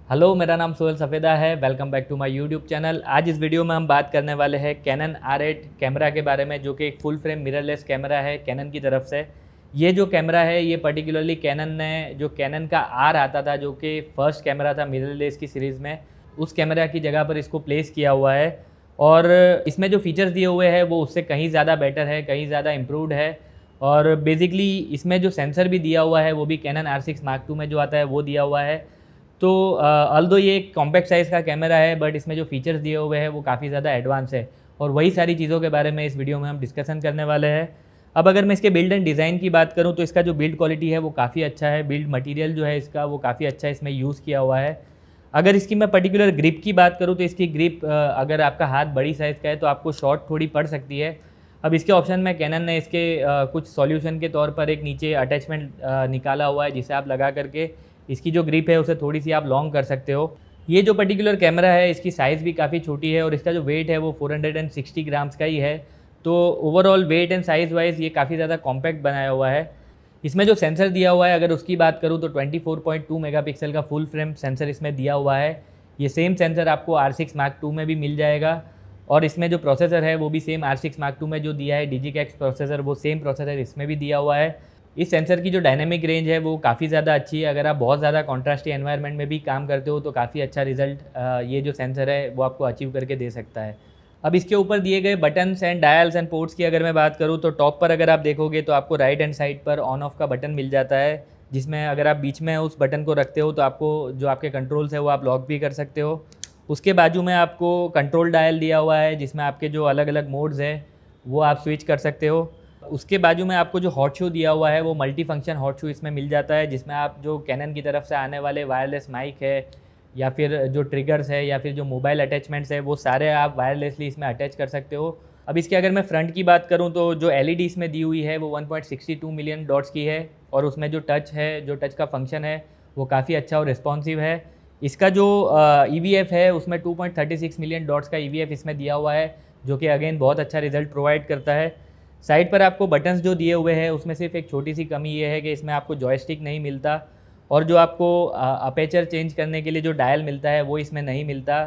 Hello, मेरा नाम सोहेल सफ़ेदा है। Welcome back to my YouTube channel. आज इस वीडियो में हम बात करने वाले हैं कैनन R8 कैमरा के बारे में, जो कि एक फुल फ्रेम मिररलेस कैमरा है कैनन की तरफ से। ये जो कैमरा है ये पर्टिकुलरली कैनन ने जो कैनन का R आता था, जो कि फर्स्ट कैमरा था मिररलेस की सीरीज़ में, उस कैमरा की जगह पर इसको प्लेस किया हुआ है। और इसमें जो फीचर्स दिए हुए हैं वो उससे कहीं ज़्यादा बेटर है, कहीं ज़्यादा इम्प्रूवड है। और बेसिकली इसमें जो सेंसर भी दिया हुआ है वो भी कैनन R6 Mark II में जो आता है वो दिया हुआ है। तो ऑल्दो ये एक कॉम्पैक्ट साइज़ का कैमरा है, बट इसमें जो फीचर्स दिए हुए हैं वो काफ़ी ज़्यादा एडवांस है। और वही सारी चीज़ों के बारे में इस वीडियो में हम डिस्कशन करने वाले हैं। अब अगर मैं इसके बिल्ड एंड डिज़ाइन की बात करूँ तो इसका जो बिल्ड क्वालिटी है वो काफ़ी अच्छा है। बिल्ड मटेरियल जो है इसका वो काफ़ी अच्छा इसमें यूज़ किया हुआ है। अगर इसकी मैं पर्टिकुलर ग्रिप की बात करूँ तो इसकी ग्रिप अगर आपका हाथ बड़ी साइज़ का है तो आपको शॉर्ट थोड़ी पड़ सकती है। अब इसके ऑप्शन में कैनन ने इसके कुछ सॉल्यूशन के तौर पर एक नीचे अटैचमेंट निकाला हुआ है, जिसे आप लगा करके इसकी जो ग्रिप है उसे थोड़ी सी आप लॉन्ग कर सकते हो। ये जो पर्टिकुलर कैमरा है इसकी साइज़ भी काफ़ी छोटी है और इसका जो वेट है वो 460 ग्राम्स का ही है। तो overall wait and size wise ये काफ़ी ज़्यादा कॉम्पैक्ट बनाया हुआ है। इसमें जो सेंसर दिया हुआ है अगर उसकी बात करूँ तो 24.2 मेगापिक्सल का फुल फ्रेम सेंसर इसमें दिया हुआ है। ये सेम सेंसर आपको R6 Mark II में भी मिल जाएगा। और इसमें जो प्रोसेसर है वो भी सेम R6 Mark II में जो दिया है डिजिटेक्स प्रोसेसर, वो सेम प्रोसेसर इसमें भी दिया हुआ है। इस सेंसर की जो डायनेमिक रेंज है वो काफ़ी ज़्यादा अच्छी है। अगर आप बहुत ज़्यादा कॉन्ट्रास्टी एनवायरनमेंट में भी काम करते हो तो काफ़ी अच्छा रिजल्ट ये जो सेंसर है वो आपको अचीव करके दे सकता है। अब इसके ऊपर दिए गए buttons and dials and ports की अगर मैं बात करूँ तो टॉप पर अगर आप देखोगे तो आपको राइट हैंड साइड पर ऑन ऑफ का बटन मिल जाता है, जिसमें अगर आप बीच में उस बटन को रखते हो तो आपको जो आपके कंट्रोल्स है वो आप लॉक भी कर सकते हो। उसके बाजू में आपको कंट्रोल डायल दिया हुआ है, जिसमें आपके जो अलग अलग मोड्स हैं वो आप स्विच कर सकते हो। उसके बाजू में आपको जो हॉट शू दिया हुआ है वो मल्टी फंक्शन हॉट शू इसमें मिल जाता है, जिसमें आप जो कैनन की तरफ से आने वाले वायरलेस माइक है या फिर जो ट्रिगर्स है या फिर जो मोबाइल अटैचमेंट्स है वो सारे आप वायरलेसली इसमें अटैच कर सकते हो। अब इसके अगर मैं फ्रंट की बात करूं तो जो एलईडी इसमें दी हुई है वो 1.62 मिलियन डॉट्स की है और उसमें जो टच है, जो टच का फंक्शन है वो काफ़ी अच्छा और रिस्पॉन्सिव है। इसका जो EVF है उसमें 2.36 मिलियन डॉट्स का EVF इसमें दिया हुआ है, जो कि अगेन बहुत अच्छा रिजल्ट प्रोवाइड करता है। साइड पर आपको बटन्स जो दिए हुए हैं उसमें सिर्फ एक छोटी सी कमी ये है कि इसमें आपको जॉयस्टिक नहीं मिलता और जो आपको अपेचर चेंज करने के लिए जो डायल मिलता है वो इसमें नहीं मिलता।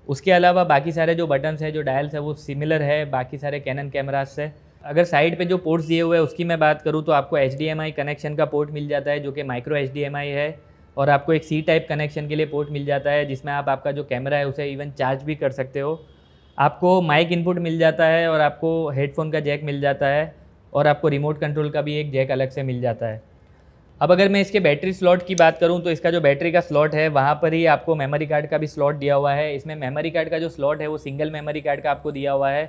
उसके अलावा बाकी सारे जो बटन्स हैं, जो डायल्स है वो सिमिलर है बाकी सारे कैनन कैमराज से। अगर साइड पे जो पोर्ट्स दिए हुए हैं उसकी मैं बात करूँ तो आपको HDMI कनेक्शन का पोर्ट मिल जाता है, जो कि माइक्रो HDMI है। और आपको एक C टाइप कनेक्शन के लिए पोर्ट मिल जाता है, जिसमें आप आपका जो कैमरा है उसे इवन चार्ज भी कर सकते हो। आपको माइक इनपुट मिल जाता है और आपको हेडफोन का जैक मिल जाता है और आपको रिमोट कंट्रोल का भी एक जैक अलग से मिल जाता है। अब अगर मैं इसके बैटरी स्लॉट की बात करूं तो इसका जो बैटरी का स्लॉट है वहाँ पर ही आपको मेमोरी कार्ड का भी स्लॉट दिया हुआ है। इसमें मेमोरी कार्ड का जो स्लॉट है वो सिंगल मेमोरी कार्ड का आपको दिया हुआ है,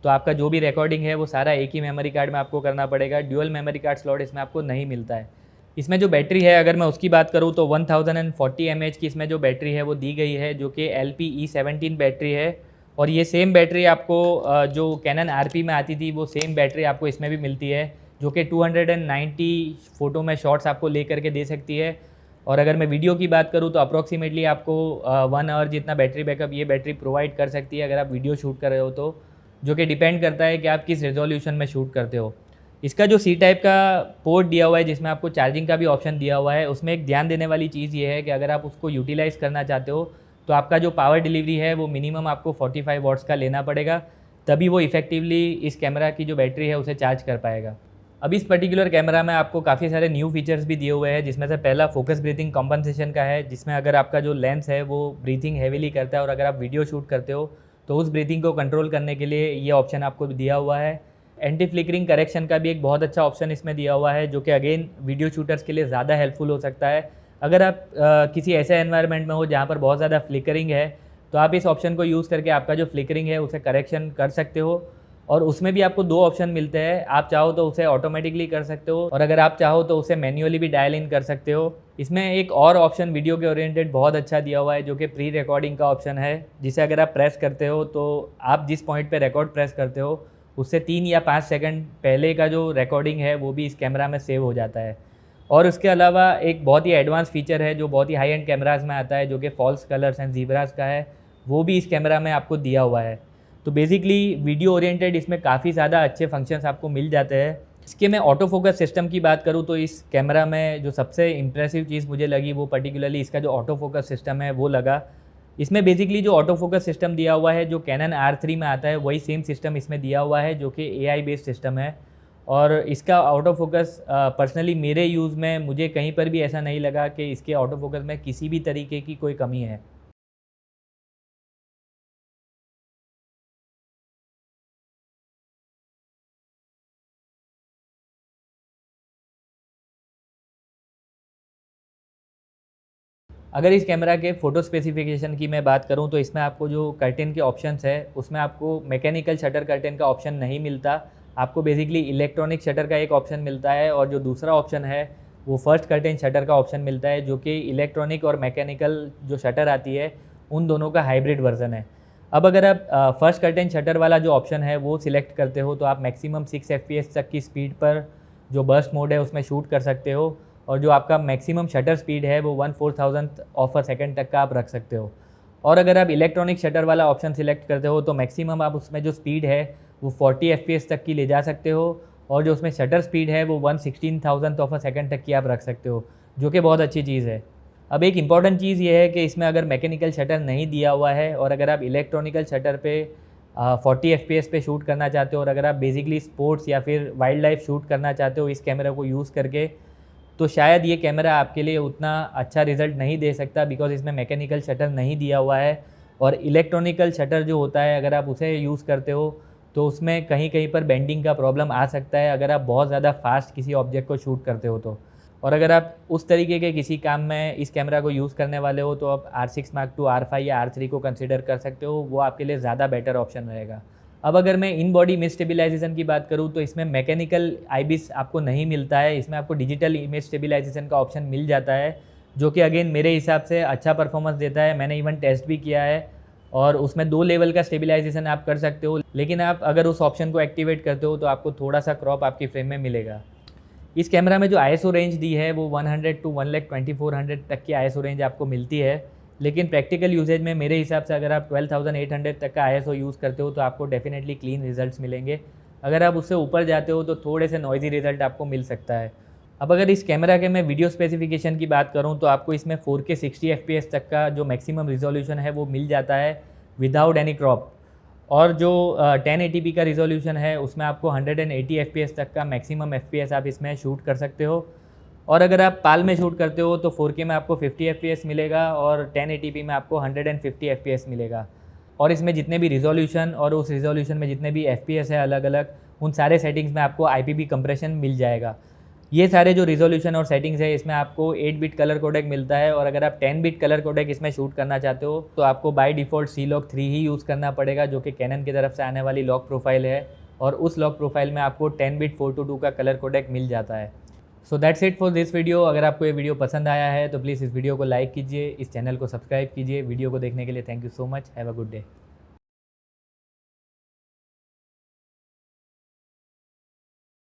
तो आपका जो भी रिकॉर्डिंग है वो सारा एक ही मेमोरी कार्ड में आपको करना पड़ेगा। ड्यूअल मेमोरी कार्ड स्लॉट इसमें आपको नहीं मिलता है। इसमें जो बैटरी है अगर मैं उसकी बात करूँ तो 1040 mAh की इसमें जो बैटरी है वो दी गई है, जो कि LPE17 बैटरी है। और ये सेम बैटरी आपको जो कैनन RP में आती थी वो सेम बैटरी आपको इसमें भी मिलती है, जो कि 290 फ़ोटो में शॉट्स आपको ले करके दे सकती है। और अगर मैं वीडियो की बात करूँ तो अप्रॉक्सीमेटली आपको 1 आवर जितना बैटरी बैकअप ये बैटरी प्रोवाइड कर सकती है अगर आप वीडियो शूट कर रहे हो तो, जो कि डिपेंड करता है कि आप किस रेजोल्यूशन में शूट करते हो। इसका जो C टाइप का पोर्ट दिया हुआ है जिसमें आपको चार्जिंग का भी ऑप्शन दिया हुआ है, उसमें एक ध्यान देने वाली चीज़ ये है कि अगर आप उसको यूटिलाइज़ करना चाहते हो तो आपका जो पावर डिलीवरी है वो मिनिमम आपको 45 वॉट्स का लेना पड़ेगा, तभी वो इफेक्टिवली इस कैमरा की जो बैटरी है उसे चार्ज कर पाएगा। अब इस पर्टिकुलर कैमरा में आपको काफ़ी सारे न्यू फीचर्स भी दिए हुए हैं, जिसमें से पहला फोकस ब्रीथिंग कॉम्पनसेशन का है, जिसमें अगर आपका जो लेंस है वो ब्रीथिंग हैवीली करता है और अगर आप वीडियो शूट करते हो तो उस ब्रीथिंग को कंट्रोल करने के लिए ये ऑप्शन आपको दिया हुआ है। एंटी फ्लिकरिंग करेक्शन का भी एक बहुत अच्छा ऑप्शन इसमें दिया हुआ है, जो कि अगेन वीडियो शूटर्स के लिए ज़्यादा हेल्पफुल हो सकता है। अगर आप किसी ऐसे एनवायरनमेंट में हो जहाँ पर बहुत ज़्यादा फ्लिकरिंग है तो आप इस ऑप्शन को यूज़ करके आपका जो फ्लिकरिंग है उसे करेक्शन कर सकते हो। और उसमें भी आपको 2 ऑप्शन मिलते हैं, आप चाहो तो उसे ऑटोमेटिकली कर सकते हो और अगर आप चाहो तो उसे मैन्युअली भी डायल इन कर सकते हो। इसमें एक और ऑप्शन वीडियो के ओरिएंटेड बहुत अच्छा दिया हुआ है, जो कि प्री रिकॉर्डिंग का ऑप्शन है, जिसे अगर आप प्रेस करते हो तो आप जिस पॉइंट पे रिकॉर्ड प्रेस करते हो उससे 3 या 5 सेकंड पहले का जो रिकॉर्डिंग है वो भी इस कैमरा में सेव हो जाता है। और उसके अलावा एक बहुत ही एडवांस फीचर है जो बहुत ही हाई एंड कैमराज में आता है, जो कि फॉल्स कलर्स एंड ज़ीब्रास का है, वो भी इस कैमरा में आपको दिया हुआ है। तो बेसिकली वीडियो ओरिएंटेड इसमें काफ़ी ज़्यादा अच्छे फंक्शंस आपको मिल जाते हैं। इसके मैं ऑटो फोकस सिस्टम की बात करूँ तो इस कैमरा में जो सबसे इम्प्रेसिव चीज़ मुझे लगी वो पर्टिकुलरली इसका जो ऑटो फोकस सिस्टम है वो लगा। इसमें बेसिकली जो ऑटो फोकस सिस्टम दिया हुआ है जो कैनन R3 में आता है वही सेम सिस्टम इसमें दिया हुआ है जो कि AI बेस्ड सिस्टम है। और इसका ऑटो फोकस पर्सनली मेरे यूज़ में मुझे कहीं पर भी ऐसा नहीं लगा कि इसके ऑटो फोकस में किसी भी तरीके की कोई कमी है। अगर इस कैमरा के फ़ोटो स्पेसिफिकेशन की मैं बात करूं तो इसमें आपको जो कर्टेन के ऑप्शंस है उसमें आपको मैकेनिकल शटर कर्टेन का ऑप्शन नहीं मिलता। आपको बेसिकली इलेक्ट्रॉनिक शटर का एक ऑप्शन मिलता है और जो दूसरा ऑप्शन है वो फर्स्ट कर्टेन शटर का ऑप्शन मिलता है जो कि इलेक्ट्रॉनिक और मैकेनिकल जो शटर आती है उन दोनों का हाइब्रिड वर्जन है। अब अगर आप फर्स्ट कर्टेन शटर वाला जो ऑप्शन है वो सिलेक्ट करते हो तो आप मैक्सिमम 6 FPS तक की स्पीड पर जो बर्स्ट मोड है उसमें शूट कर सकते हो और जो आपका मैक्सिमम शटर स्पीड है वो 1/4000th ऑफ अ सेकेंड तक का आप रख सकते हो। और अगर आप इलेक्ट्रॉनिक शटर वाला ऑप्शन सिलेक्ट करते हो तो मैक्सिमम आप उसमें जो स्पीड है वो 40 FPS तक की ले जा सकते हो और जो उसमें शटर स्पीड है वो 1/16,000th ऑफ अ सेकेंड तक की आप रख सकते हो, जो कि बहुत अच्छी चीज़ है। अब एक इम्पॉर्टेंट चीज़ ये है कि इसमें अगर मैकेनिकल शटर नहीं दिया हुआ है और अगर आप इलेक्ट्रॉनिकल शटर पे 40 FPS पे शूट करना चाहते हो और अगर आप बेसिकली स्पोर्ट्स या फिर वाइल्ड लाइफ शूट करना चाहते हो इस कैमरा को यूज़ करके, तो शायद ये कैमरा आपके लिए उतना अच्छा रिज़ल्ट नहीं दे सकता बिकॉज़ इसमें मैकेनिकल शटर नहीं दिया हुआ है। और इलेक्ट्रॉनिकल शटर जो होता है अगर आप उसे यूज़ करते हो तो उसमें कहीं कहीं पर बेंडिंग का प्रॉब्लम आ सकता है अगर आप बहुत ज़्यादा फास्ट किसी ऑब्जेक्ट को शूट करते हो तो। और अगर आप उस तरीके के किसी काम में इस कैमरा को यूज़ करने वाले हो तो आप R6 Mark II, R5 या R3 को कंसिडर कर सकते हो, वो आपके लिए ज़्यादा बेटर ऑप्शन रहेगा। अब अगर मैं इन बॉडी इमेज स्टेबलाइजेशन की बात करूँ तो इसमें मैकेनिकल IBIS आपको नहीं मिलता है, इसमें आपको डिजिटल इमेज स्टेबलाइजेशन का ऑप्शन मिल जाता है जो कि अगेन मेरे हिसाब से अच्छा परफॉर्मेंस देता है। मैंने इवन टेस्ट भी किया है और उसमें 2 लेवल का स्टेबलाइजेशन आप कर सकते हो, लेकिन आप अगर उस ऑप्शन को एक्टिवेट करते हो तो आपको थोड़ा सा क्रॉप आपकी फ्रेम में मिलेगा। इस कैमरा में जो ISO रेंज दी है वो 100 to 1,24,00 तक की ISO रेंज आपको मिलती है, लेकिन प्रैक्टिकल यूजेज में मेरे हिसाब से अगर आप 12,800 तक का ISO यूज़ करते हो तो आपको डेफिनेटली क्लीन रिजल्ट्स मिलेंगे। अगर आप उससे ऊपर जाते हो तो थोड़े से नॉइज़ी रिजल्ट आपको मिल सकता है। अब अगर इस कैमरा के मैं वीडियो स्पेसिफिकेशन की बात करूँ तो आपको इसमें 4K 60 FPS तक का जो मैक्सिमम रिजोल्यूशन है वो मिल जाता है विदाउट एनी क्रॉप। और जो 1080p का रिजोल्यूशन है उसमें आपको 180 FPS तक का मैक्सिमम FPS आप इसमें शूट कर सकते हो। और अगर आप पाल में शूट करते हो तो 4K में आपको 50 FPS मिलेगा और 1080p में आपको 150 FPS मिलेगा। और इसमें जितने भी रिजोल्यूशन और उस रिजोल्यूशन में जितने भी FPS है अलग अलग, उन सारे सेटिंग्स में आपको IPV कंप्रेशन मिल जाएगा। ये सारे जो रिजोल्यूशन और सेटिंग्स है इसमें आपको 8 बिट कलर कोडेक मिलता है और अगर आप 10 बिट कलर कोडेक इसमें शूट करना चाहते हो तो आपको by default C-Log 3 he use करना पड़ेगा जो कि कैनन की तरफ से आने वाली लॉक प्रोफाइल है और उस लॉक प्रोफाइल में आपको 10 बिट 4:2 का कलर कोडेक मिल जाता है। So that's it for this video. अगर आपको ये वीडियो पसंद आया है तो प्लीज़ इस वीडियो को लाइक कीजिए, इस चैनल को सब्सक्राइब कीजिए। वीडियो को देखने के लिए thank you so much. Have a good day.